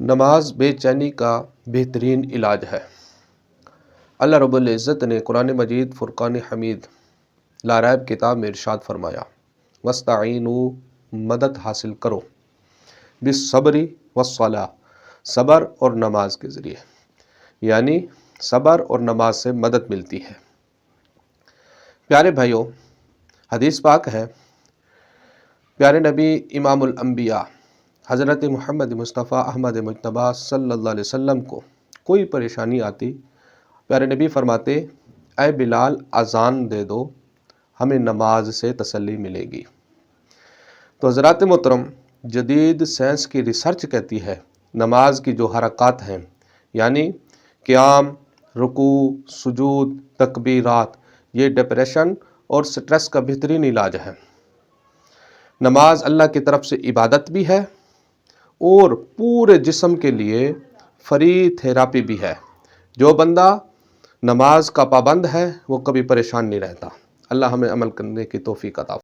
نماز بے چینی کا بہترین علاج ہے۔ اللہ رب العزت نے قرآن مجید فرقان حمید لاریب کتاب میں ارشاد فرمایا، وَاسْتَعِینُوا مدد حاصل کرو بالصبر والصلاۃ، صبر اور نماز کے ذریعے، یعنی صبر اور نماز سے مدد ملتی ہے۔ پیارے بھائیوں، حدیث پاک ہے، پیارے نبی امام الانبیاء حضرت محمد مصطفیٰ احمد مجتبیٰ صلی اللہ علیہ وسلم کو کوئی پریشانی آتی، پیارے نبی فرماتے، اے بلال اذان دے دو، ہمیں نماز سے تسلی ملے گی۔ تو حضرات محترم، جدید سائنس کی ریسرچ کہتی ہے نماز کی جو حرکات ہیں، یعنی قیام، رکوع، سجود، تکبیرات، یہ ڈپریشن اور سٹریس کا بہترین علاج ہے۔ نماز اللہ کی طرف سے عبادت بھی ہے اور پورے جسم کے لیے فری تھراپی بھی ہے۔ جو بندہ نماز کا پابند ہے وہ کبھی پریشان نہیں رہتا۔ اللہ ہمیں عمل کرنے کی توفیق عطا فرمائے۔